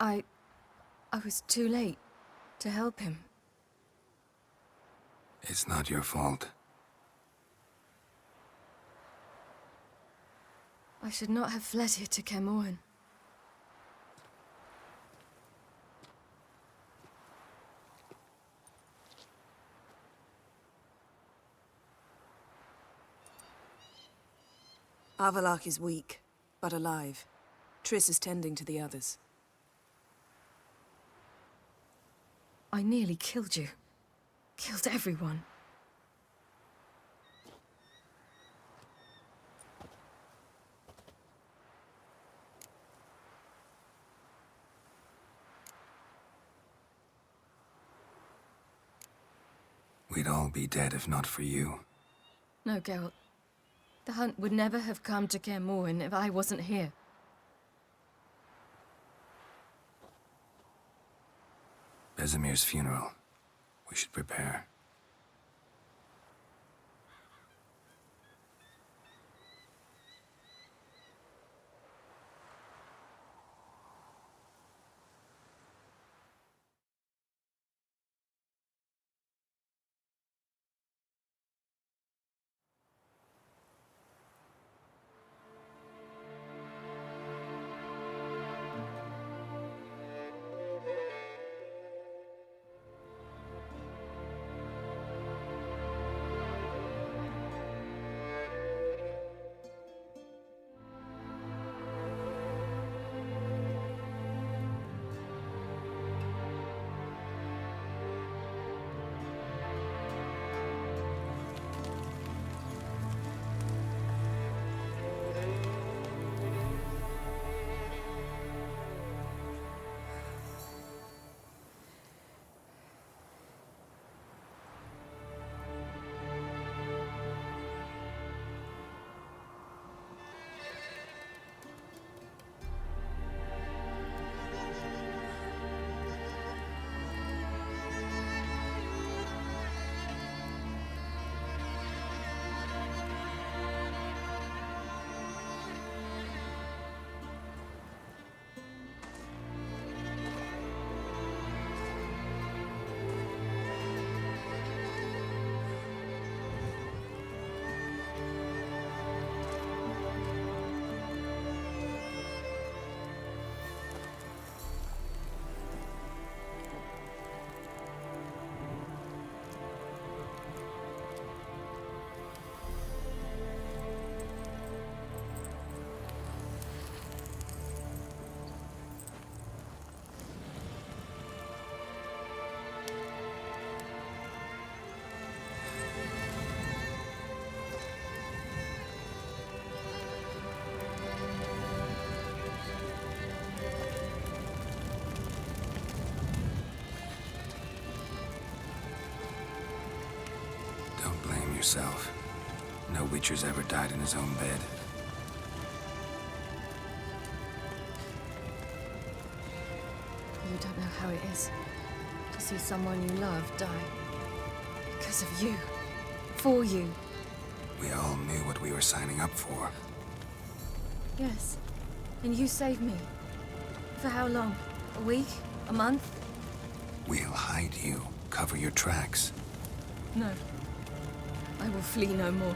I was too late to help him. It's not your fault. I should not have fled here to Kermoren. Avalak is weak, but alive. Triss is tending to the others. I nearly killed you. Killed everyone. We'd all be dead if not for you. No, Geralt. The hunt would never have come to Kermoren if I wasn't here. Besemir's funeral. We should prepare. Don't blame yourself. No Witcher's ever died in his own bed. You don't know how it is to see someone you love die. Because of you. For you. We all knew what we were signing up for. Yes. And you saved me. For how long? A week? A month? We'll hide you. Cover your tracks. No. I will flee no more.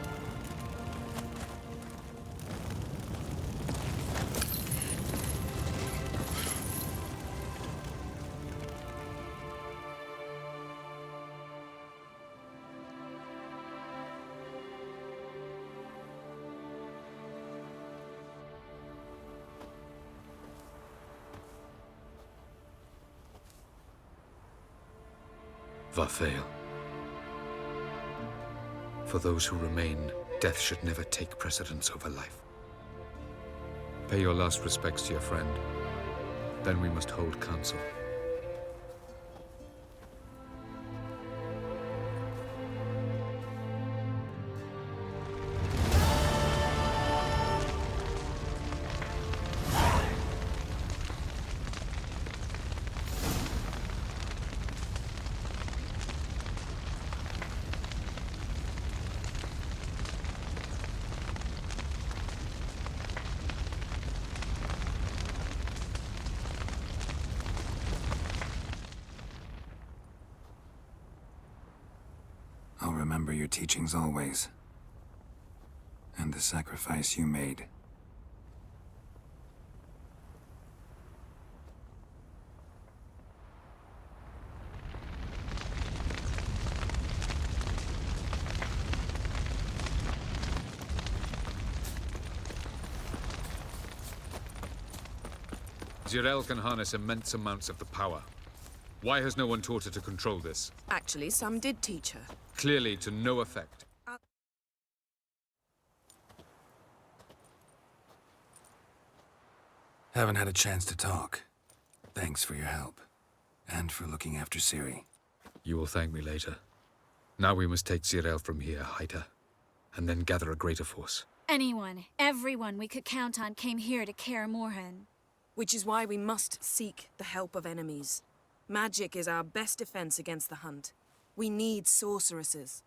Varfail. For those who remain, death should never take precedence over life. Pay your last respects to your friend. Then we must hold council. remember your teachings always. And the sacrifice you made. Zirael can harness immense amounts of the power. Why has no one taught her to control this? Actually, some did teach her. Clearly to no effect. Haven't had a chance to talk. Thanks for your help. And for looking after Ciri. You will thank me later. Now we must take Zirael from here, hide her, and then gather a greater force. Anyone, everyone we could count on came here to Kaer Morhen. Which is why we must seek the help of enemies. Magic is our best defense against the Hunt. We need sorceresses.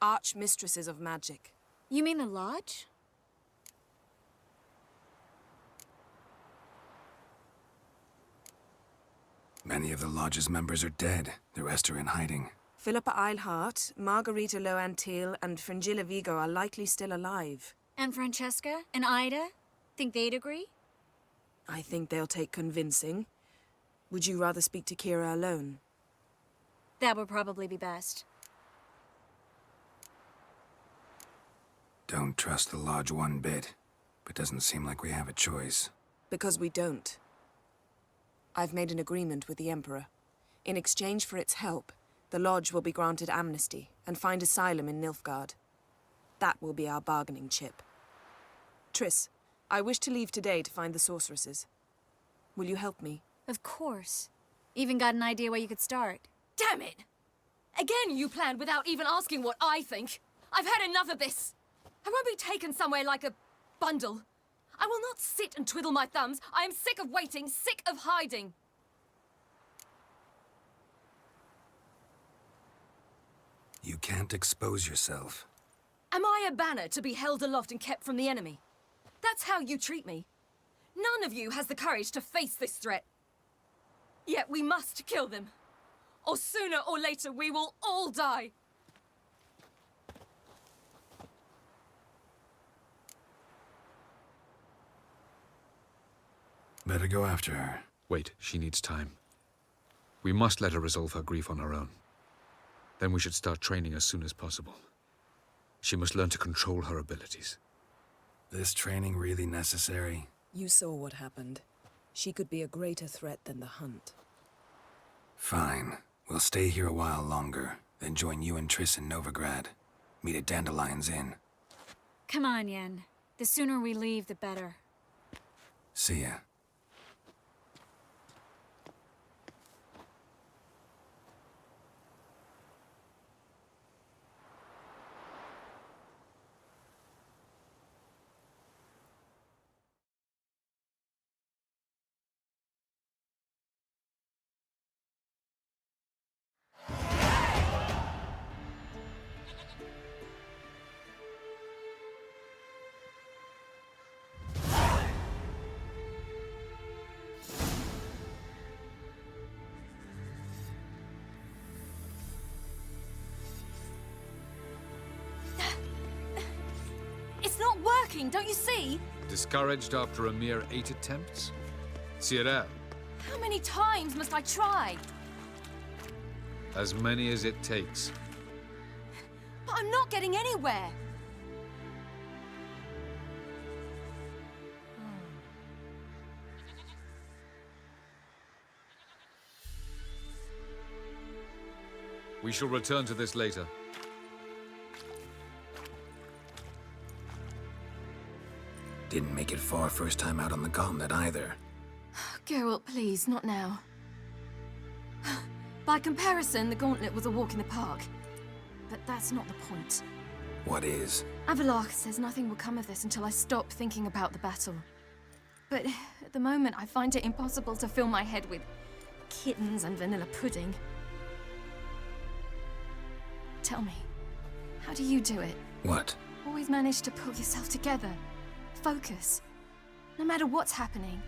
Archmistresses of magic. You mean the Lodge? Many of the Lodge's members are dead. The rest are in hiding. Philippa Eilhart, Margarita Loantil, and Fringilla Vigo are likely still alive. And Francesca? And Ida? Think they'd agree? I think they'll take convincing. Would you rather speak to Kira alone? That would probably be best. Don't trust the Lodge one bit, but doesn't seem like we have a choice. Because we don't. I've made an agreement with the Emperor. In exchange for its help, the Lodge will be granted amnesty and find asylum in Nilfgaard. That will be our bargaining chip. Triss, I wish to leave today to find the sorceresses. Will you help me? Of course. Even got an idea where you could start. Damn it! Again you planned without even asking what I think. I've had enough of this. I won't be taken somewhere like a bundle. I will not sit and twiddle my thumbs. I am sick of waiting, sick of hiding. You can't expose yourself. Am I a banner to be held aloft and kept from the enemy? That's how you treat me. None of you has the courage to face this threat. Yet we must kill them. Or sooner or later we will all die. Better go after her. Wait, she needs time. We must let her resolve her grief on her own. Then we should start training as soon as possible. She must learn to control her abilities. This training really necessary? You saw what happened. She could be a greater threat than the Hunt. Fine. We'll stay here a while longer, then join you and Triss in Novigrad. Meet at Dandelion's Inn. Come on, Yen. The sooner we leave, the better. See ya. It's not working, don't you see? Discouraged after a mere 8 attempts? Zirael, How many times must I try? as many as it takes. But I'm not getting anywhere. We shall return to this later. Didn't make it far first time out on the gauntlet either. Geralt, please, not now. By comparison, the gauntlet was a walk in the park. But that's not the point. What is? Avalach says nothing will come of this until I stop thinking about the battle. But at the moment, I find it impossible to fill my head with kittens and vanilla pudding. Tell me, how do you do it? What? Always manage to pull yourself together. Focus. No matter what's happening.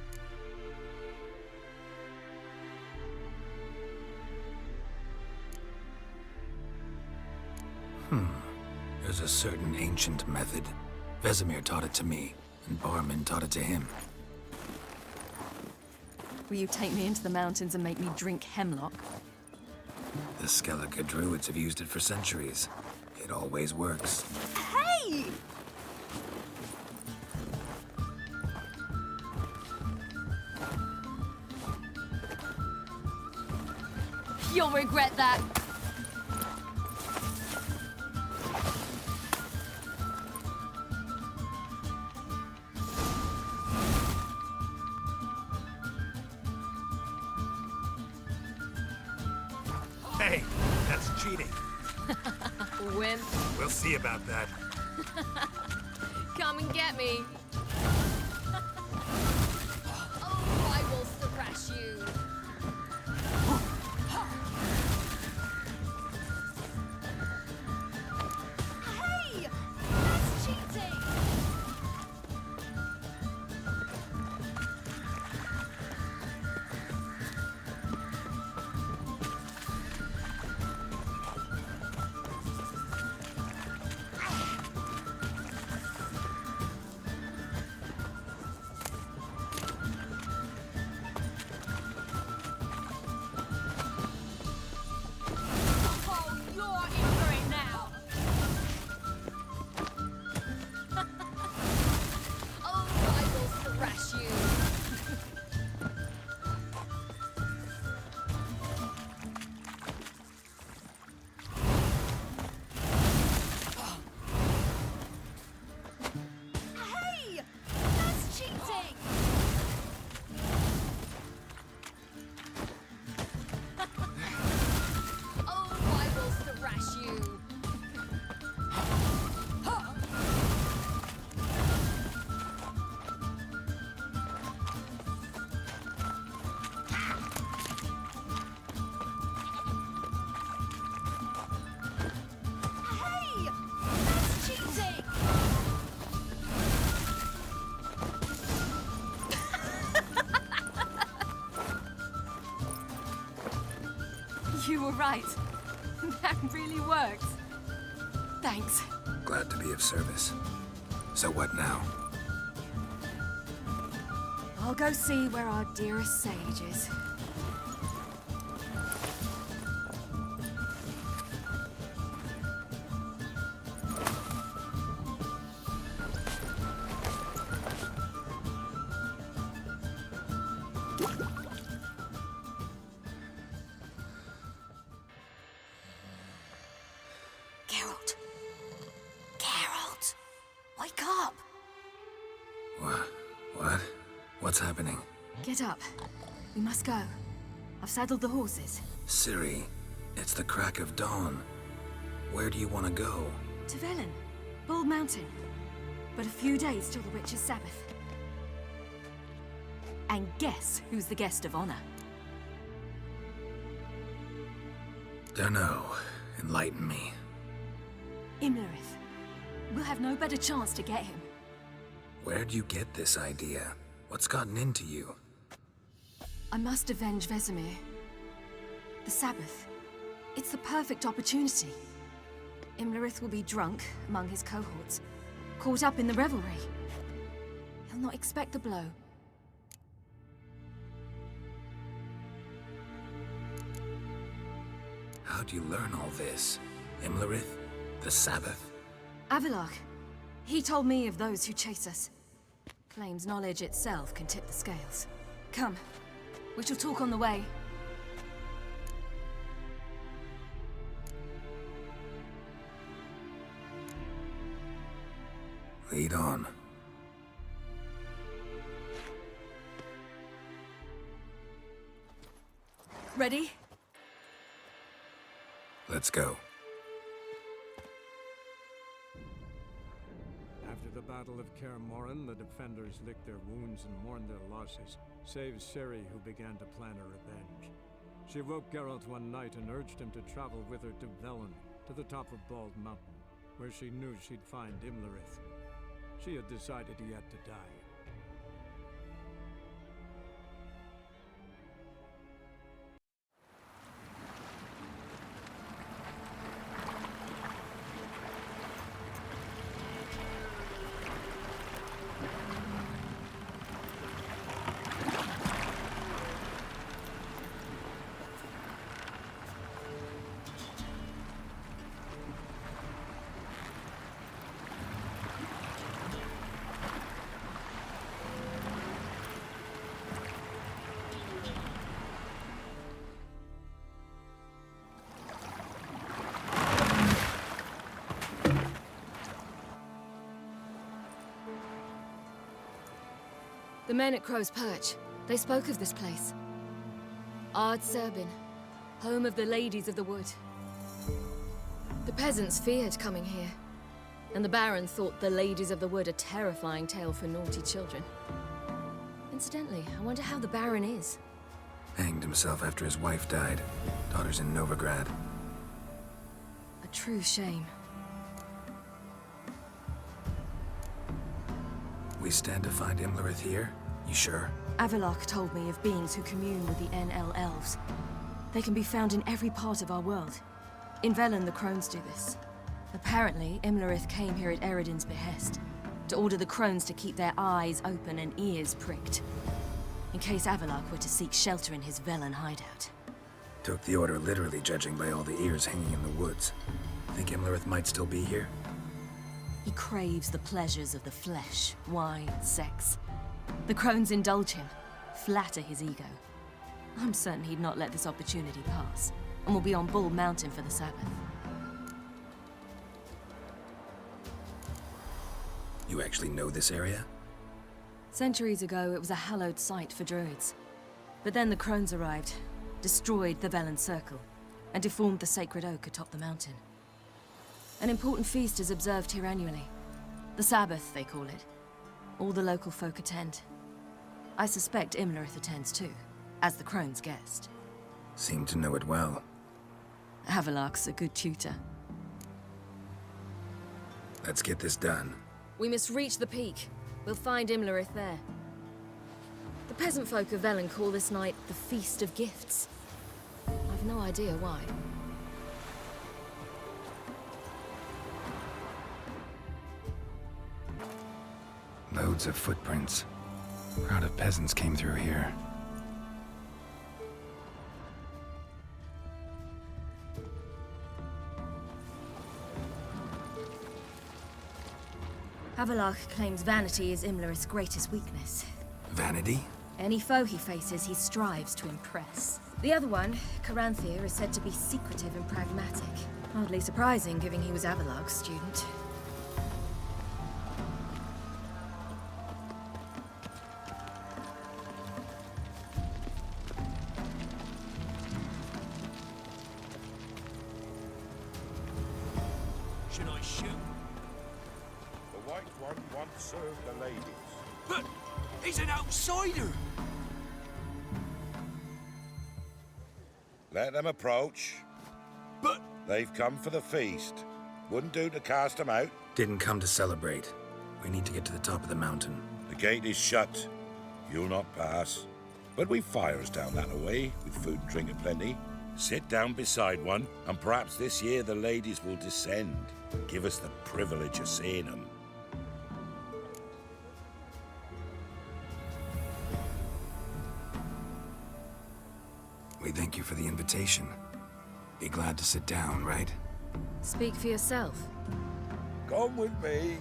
Hmm. a certain ancient method. Vesemir taught it to me, and Barman taught it to him. Will you take me into the mountains and make me drink hemlock? The Skellige druids have used it for centuries. It always works. Hey! You'll regret that. Hey, that's cheating. Wimp, We'll see about that. come and get me. Oh, I will thrash you. Hey! That's cheating! Oh, you're in for it now. Oh, I will thrash you. Hey! That's cheating! Oh, I will thrash you. Hey! That's cheating! You were right. That really worked. Thanks. Glad to be of service. So what now? I'll go see where our dearest sage is. Geralt. Geralt. Wake up. What? What's happening? Get up. We must go. I've saddled the horses. Ciri, it's the crack of dawn. Where do you want to go? To Velen. Bald Mountain. But a few days till the Witch's Sabbath. And guess who's the guest of honor? Dunno. Enlighten me. Imlerith. We'll have no better chance to get him. Where'd you get this idea? What's gotten into you? I must avenge Vesemir. The Sabbath. It's the perfect opportunity. Imlerith will be drunk among his cohorts, caught up in the revelry. He'll not expect the blow. How'd you learn all this? Imlerith? The Sabbath? Avilark. He told me of those who chase us. Claims knowledge itself can tip the scales. Come. We shall talk on the way. Lead on. Ready? Let's go. After the Battle of Kaer Morhen, the defenders licked their wounds and mourned their losses, save Ciri, who began to plan a revenge. She woke Geralt one night and urged him to travel with her to Velen, to the top of Bald Mountain, where she knew she'd find Imlerith. She had decided he had to die. men at Crow's Perch, they spoke of this place. Ard Serbin, home of the Ladies of the Wood. The peasants feared coming here, and the Baron thought the Ladies of the Wood a terrifying tale for naughty children. Incidentally, I wonder how the Baron is. Hanged himself after his wife died. Daughter's in Novigrad. A true shame. We stand to find Imlerith here? You sure? Avalok told me of beings who commune with the NL elves. They can be found in every part of our world. In Velen, the Crones do this. Apparently, Imlerith came here at Eredin's behest, to order the Crones to keep their eyes open and ears pricked, in case Avalok were to seek shelter in his Velen hideout. Took the order literally, judging by all the ears hanging in the woods. Think Imlerith might still be here? He craves the pleasures of the flesh, wine, sex. The Crones indulge him, flatter his ego. I'm certain he'd not let this opportunity pass, and will be on Bull Mountain for the Sabbath. You actually know this area? Centuries ago, it was a hallowed site for druids. But then the Crones arrived, destroyed the Velen Circle, and deformed the sacred oak atop the mountain. An important feast is observed here annually. The Sabbath, they call it. All the local folk attend. I suspect Imlerith attends too, as the Crone's guest. Seem to know it well. Avalok's a good tutor. Let's get this done. We must reach the peak. We'll find Imlerith there. The peasant folk of Velen call this night the Feast of Gifts. I've no idea why. Loads of footprints. Crowd of peasants came through here. Avalok claims vanity is Imlerith's greatest weakness. Vanity? Any foe he faces, he strives to impress. The other one, Caranthir, is said to be secretive and pragmatic. Hardly surprising, given he was Avalok's student. Should I shoot? The White One once served the ladies. But he's an outsider! Let them approach. But They've come for the feast. Wouldn't do to cast them out. Didn't come to celebrate. We need to get to the top of the mountain. The gate is shut. You'll not pass. But we've fires down that way, with food and drink aplenty. Sit down beside one, and perhaps this year the ladies will descend. Give us the privilege of seeing them. We thank you for the invitation. Be glad to sit down, right? Speak for yourself. Come with me.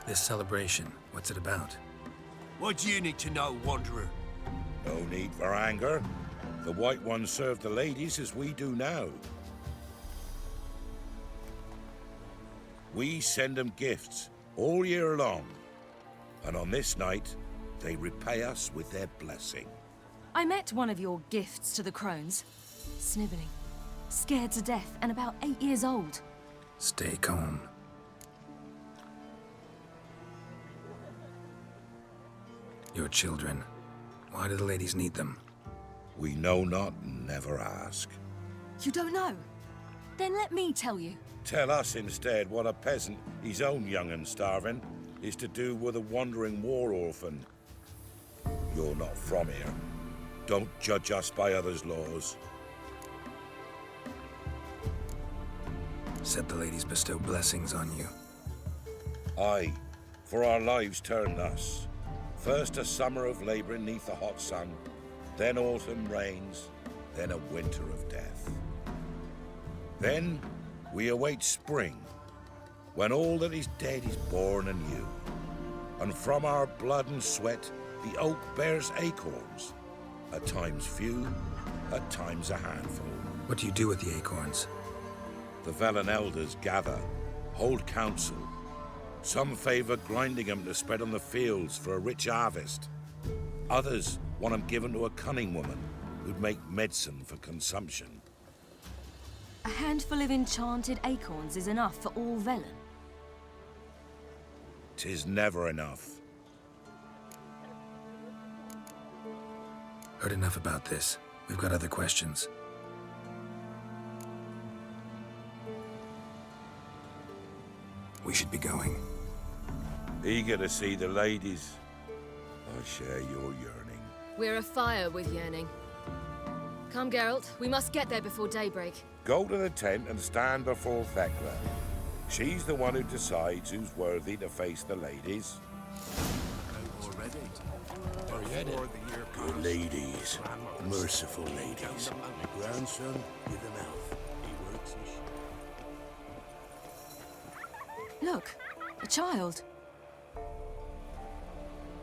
This celebration, what's it about? what do you need to know, Wanderer? No need for anger. The White One served the ladies as we do now. We send them gifts all year long. And on this night, they repay us with their blessing. I met one of your gifts to the Crones. Sniveling. Scared to death and about 8 years old. Stay calm. Your children. Why do the ladies need them? We know not and never ask. You don't know? Then let me tell you. Tell us instead what a peasant, his own young and starving, is to do with a wandering war orphan. You're not from here. Don't judge us by others' laws. Said the ladies bestow blessings on you. Aye, for our lives turn thus. First a summer of labouring neath the hot sun, then autumn rains, then a winter of death. Then we await spring, when all that is dead is born anew. And from our blood and sweat, the oak bears acorns, at times few, at times a handful. What do you do with the acorns? The Velen elders gather, hold council. Some favour grinding them to spread on the fields for a rich harvest. Others want them given to a cunning woman who'd make medicine for consumption. A handful of enchanted acorns is enough for all Velen. 'Tis never enough. Heard enough about this. We've got other questions. We should be going. Eager to see the ladies. I share your yearning. We're afire with yearning. Come, Geralt. We must get there before daybreak. Go to the tent and stand before Thekla. She's the one who decides who's worthy to face the ladies. Good ladies, merciful ladies. Grandson with a mouth. He works his Look, a child.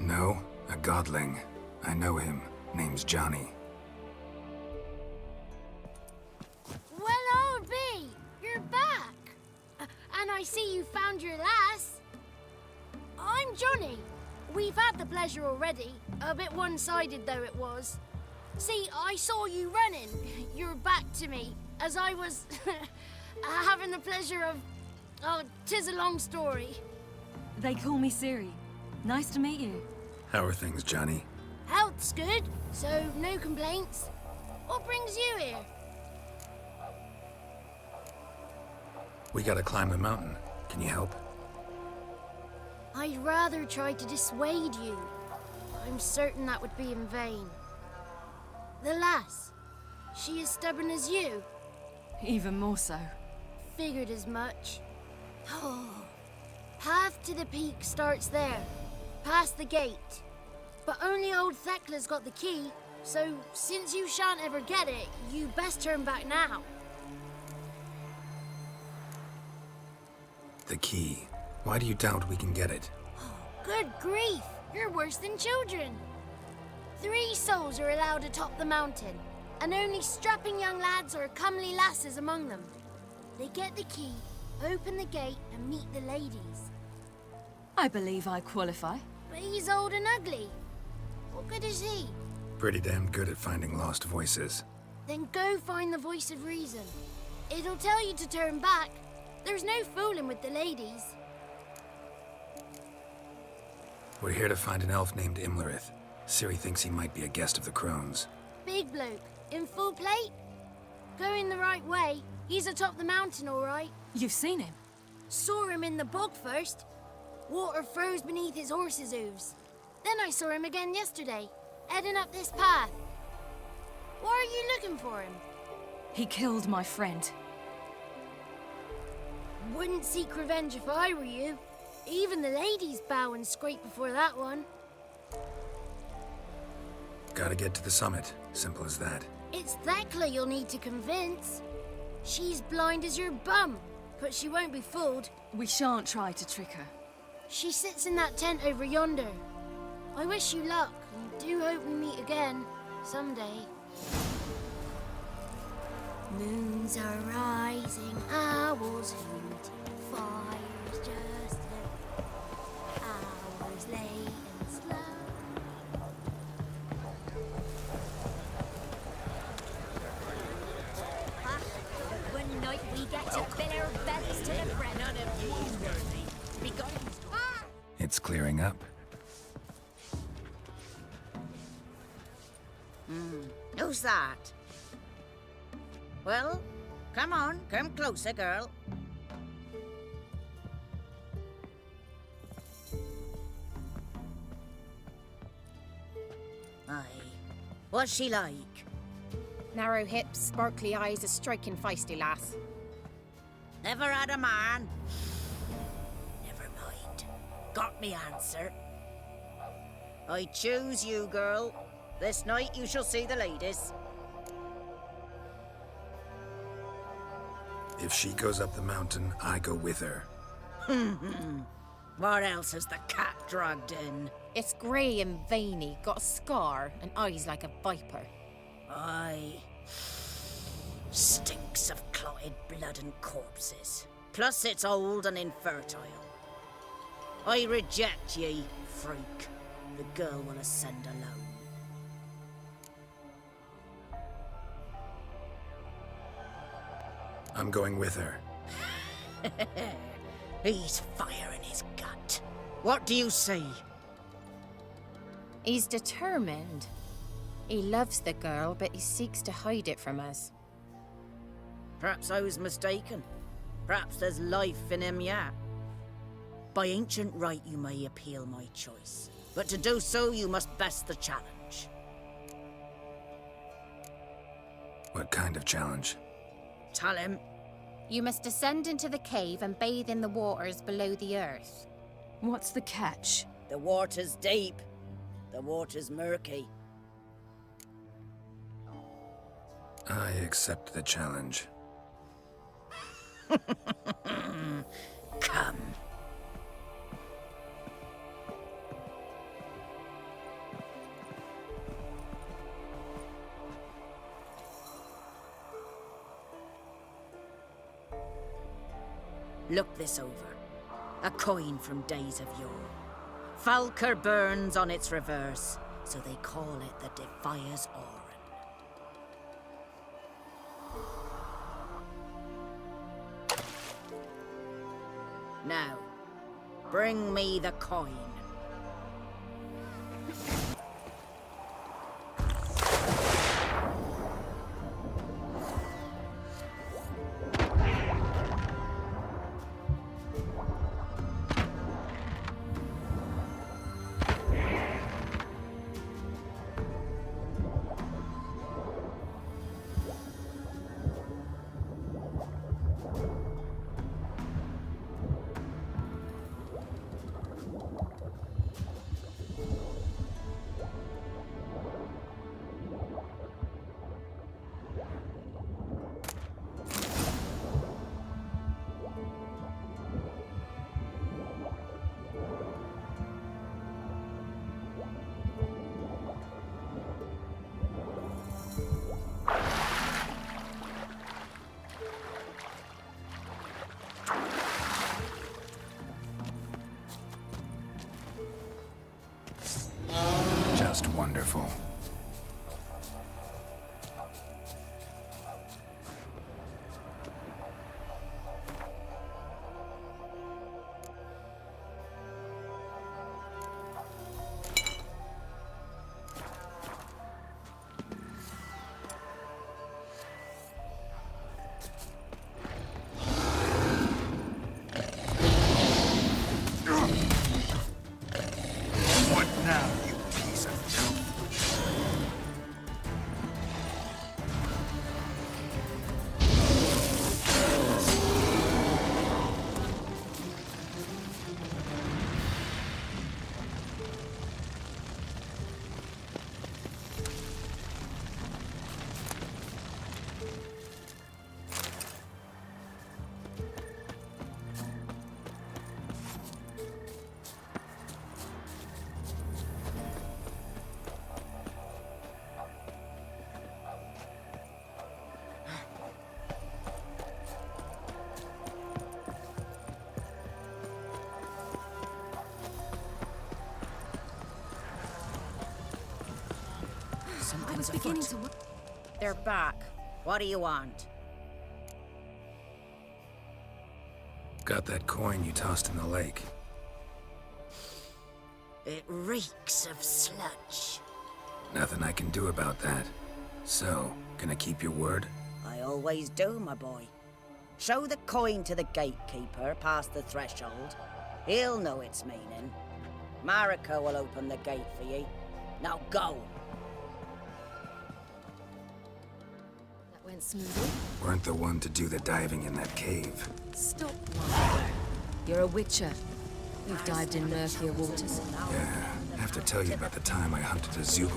No, a godling. I know him. Name's Johnny. Well, I'll be. You're back. And I see you found your lass. I'm Johnny. We've had the pleasure already. A bit one-sided, though it was. See, I saw you running. Your back to me, as I was having the pleasure of... Oh, 'tis a long story. They call me Ciri. Nice to meet you. How are things, Johnny? Health's good, so no complaints. What brings you here? We gotta climb the mountain. Can you help? I'd rather try to dissuade you. I'm certain that would be in vain. The lass, she as stubborn as you? Even more so. Figured as much. Oh. Path to the peak starts there, past the gate. But only old Thekla's got the key, so since you shan't ever get it, you best turn back now. The key. Why do you doubt we can get it? Good grief, you're worse than children. 3 souls are allowed atop the mountain, and only strapping young lads or comely lasses among them. They get the key, open the gate, and meet the ladies. I believe I qualify. But he's old and ugly. What good is he? Pretty damn good at finding lost voices. Then go find the voice of reason. It'll tell you to turn back. There's no fooling with the ladies. We're here to find an elf named Imlerith. Ciri thinks he might be a guest of the Crones. Big bloke, in full plate? Going the right way. He's atop the mountain, all right. You've seen him? Saw him in the bog first. Water froze beneath his horse's hooves. Then I saw him again yesterday, heading up this path. Why are you looking for him? He killed my friend. Wouldn't seek revenge if I were you. Even the ladies bow and scrape before that one. Gotta get to the summit. Simple as that. It's Thekla you'll need to convince. She's blind as your bum, but she won't be fooled. We shan't try to trick her. She sits in that tent over yonder. I wish you luck, and do hope we meet again, someday. Moons are rising, owls hooting, fires just lit, hours late and slow. One night we get to fill our bellies to the brim. None of you's worthy. Be gone. It's clearing up. Who's that? Well, come on, come closer, girl. Aye. What's she like? Narrow hips, sparkly eyes, a striking feisty lass. Never had a man. Never mind. Got me answer. I choose you, girl. This night you shall see the ladies. If she goes up the mountain, I go with her. What else has the cat dragged in? It's grey and veiny, got a scar, and eyes like a viper. Aye. Stinks of clotted blood and corpses. Plus it's old and infertile. I reject ye, freak. The girl will ascend alone. I'm going with her. He's fire in his gut. What do you say? He's determined. He loves the girl, but he seeks to hide it from us. Perhaps I was mistaken. Perhaps there's life in him yet. By ancient right you may appeal my choice, but to do so you must best the challenge. What kind of challenge? Tell him. You must descend into the cave and bathe in the waters below the earth. What's the catch? The water's deep. The water's murky. I accept the challenge. Come. Look this over. A coin from days of yore. Falker burns on its reverse, so they call it the Defier's Oran. Now, bring me the coin. Just wonderful. Something's beginning to look. They're back. What do you want? Got that coin you tossed in the lake. It reeks of sludge. Nothing I can do about that. So, gonna keep your word? I always do, my boy. Show the coin to the gatekeeper past the threshold. He'll know its meaning. Marika will open the gate for ye. Now go. That went smoothly. Weren't the one to do the diving in that cave. Stop. You're a witcher. You've dived in murkier waters. Yeah, Have to tell you about the time I hunted a Zugel.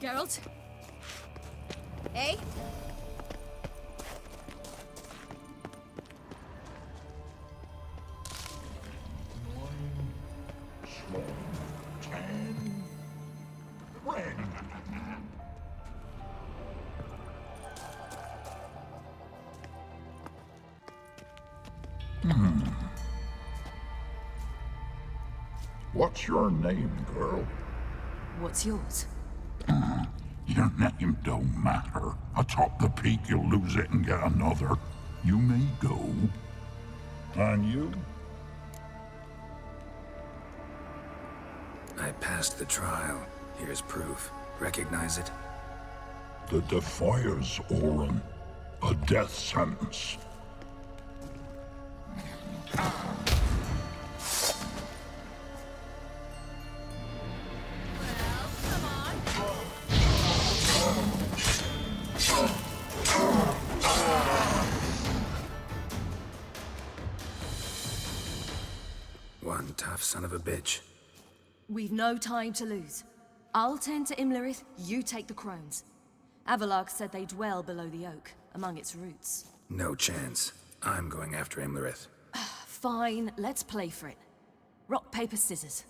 Geralt? Hey? What's your name, girl? What's yours? Your name don't matter. Atop the peak, you'll lose it and get another. You may go. And you? I passed the trial. Here's proof. Recognize it? The Defier's Orin. A death sentence. One tough son of a bitch. We've no time to lose. I'll tend to Imlerith, you take the crones. Avalark said they dwell below the oak, among its roots. No chance. I'm going after Imlerith. Fine, let's play for it. Rock, paper, scissors.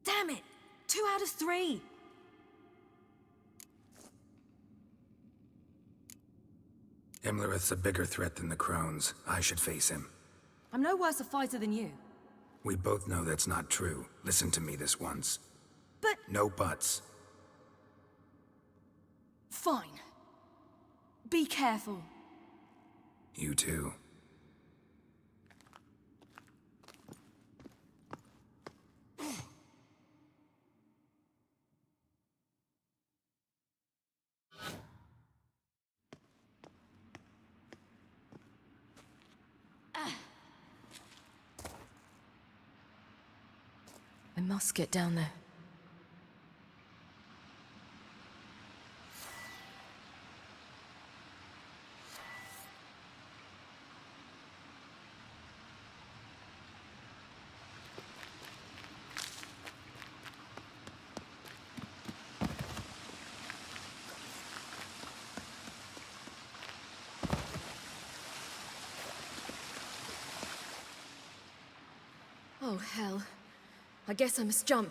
Damn it! 2 out of 3! Imlerith's a bigger threat than the crones. I should face him. I'm no worse a fighter than you. We both know that's not true. Listen to me this once. But... No buts. Fine. Be careful. You too. I must get down there. Oh, hell. I guess I must jump.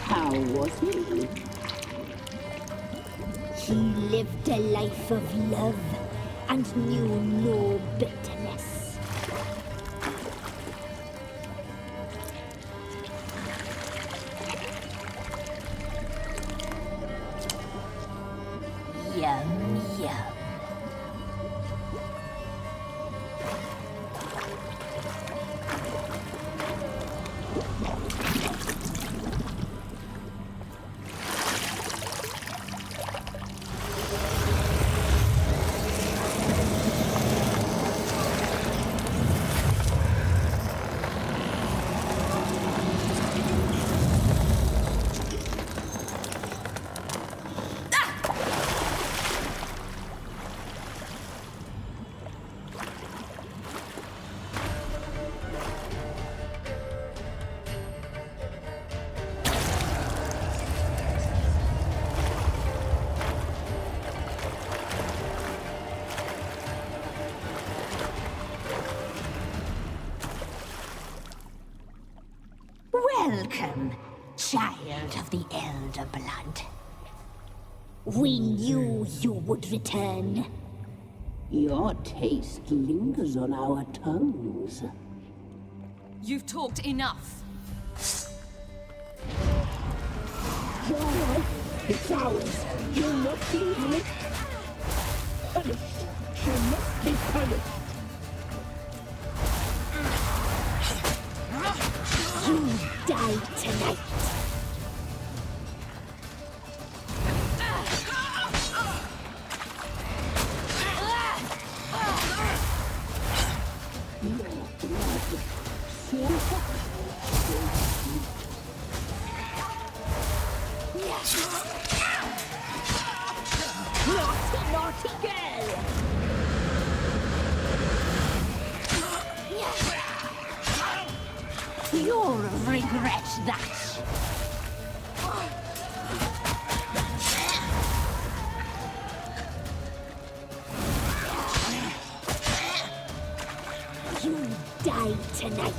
How was he? He lived a life of love and knew no bitterness. Yum, yum. Welcome, child of the Elder Blood. We knew you would return. Your taste lingers on our tongues. You've talked enough. John, it's ours. You'll not leave it. Punished. She must be punished. You die tonight. Naughty, naughty girl! You'll regret that. You die tonight.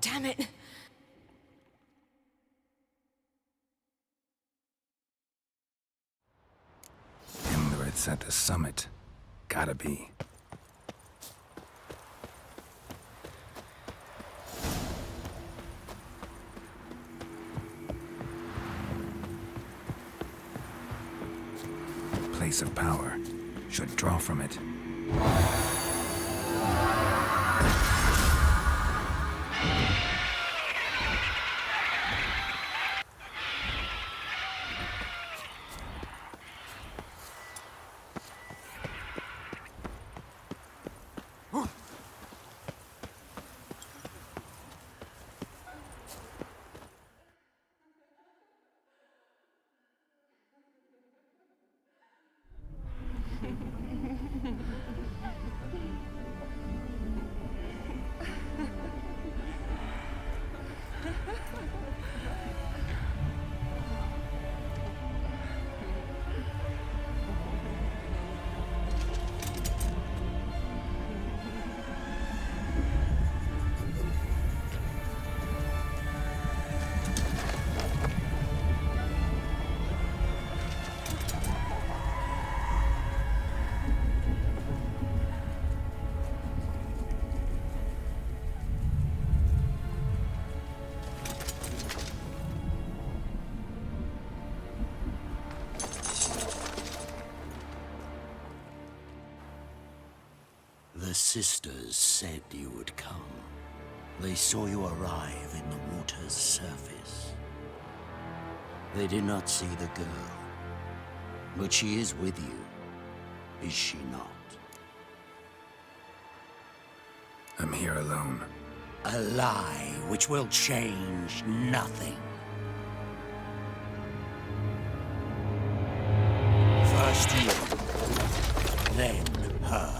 Damn it! It's at the summit. Gotta be. Place of power. Should draw from it. The sisters said you would come. They saw you arrive in the water's surface. They did not see the girl. But she is with you, is she not? I'm here alone. A lie which will change nothing. First you, then her.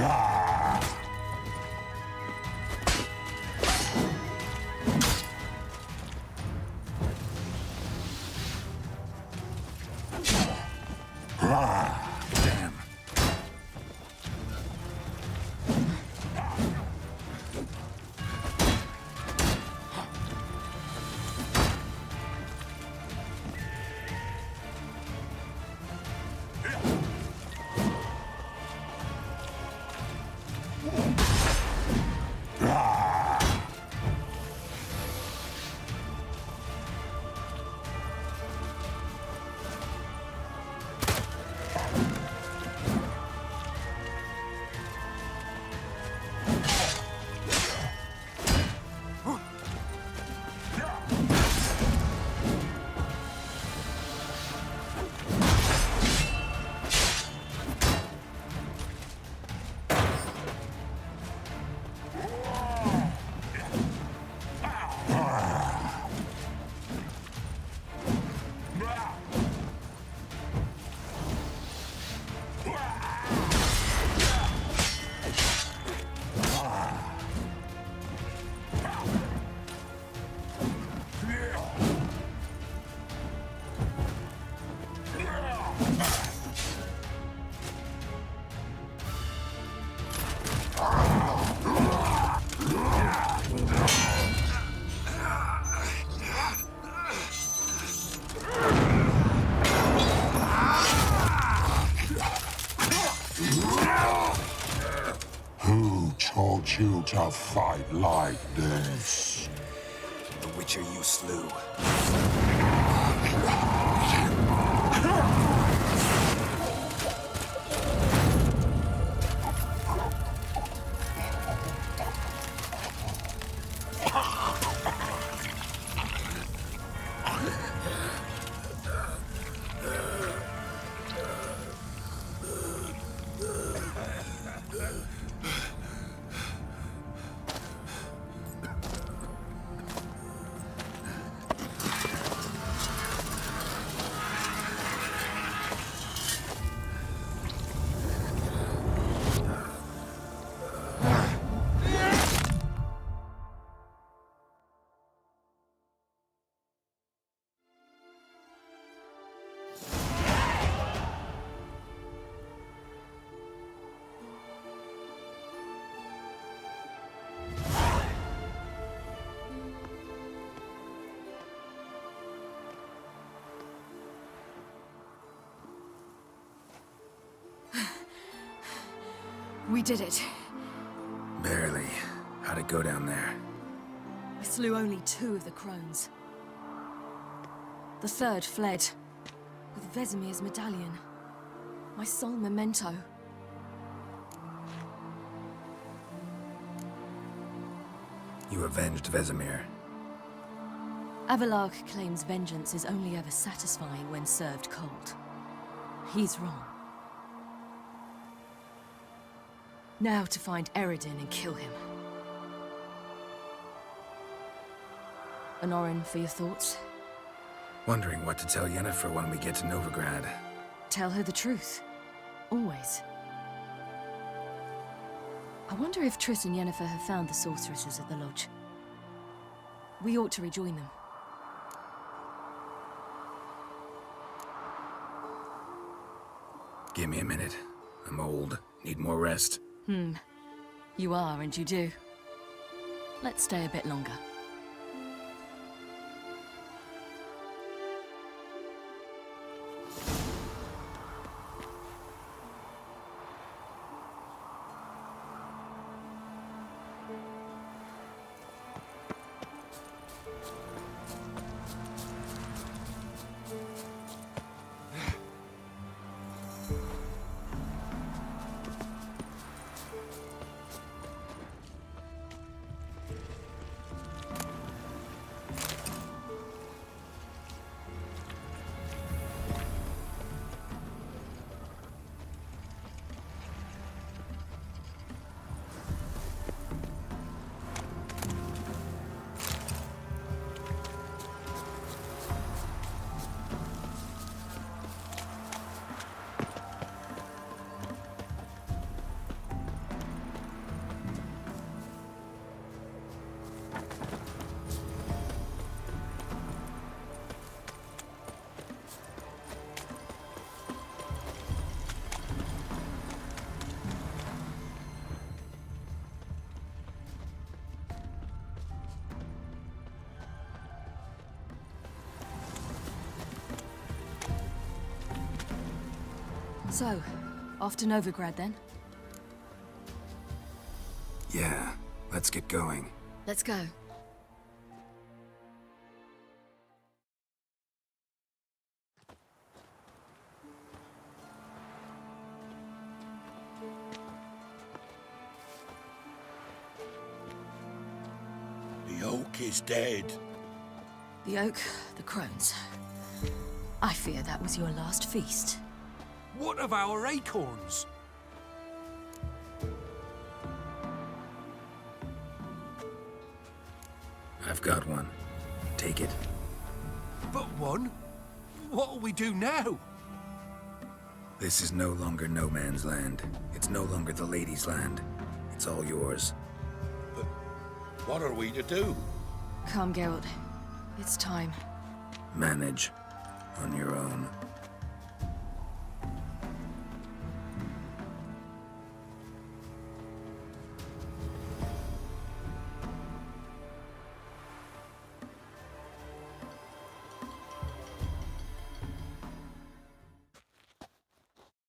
Damn. Who taught you to fight like this? The Witcher you slew. We did it. Barely. How'd it go down there? We slew only 2 of the crones. The 3rd fled, with Vesemir's medallion. My sole memento. You avenged Vesemir. Avalark claims vengeance is only ever satisfying when served cold. He's wrong. Now to find Eredin and kill him. Honorin, for your thoughts? Wondering what to tell Yennefer when we get to Novigrad. Tell her the truth. Always. I wonder if Triss and Yennefer have found the sorceresses at the lodge. We ought to rejoin them. Give me a minute. I'm old. Need more rest. You are, and you do. Let's stay a bit longer. So, off to Novigrad then? Yeah, let's get going. Let's go. The oak is dead. The oak, the crones. I fear that was your last feast. What of our acorns? I've got one. Take it. But one? What'll we do now? This is no longer no man's land. It's no longer the lady's land. It's all yours. But what are we to do? Come, Geralt. It's time. Manage on your own.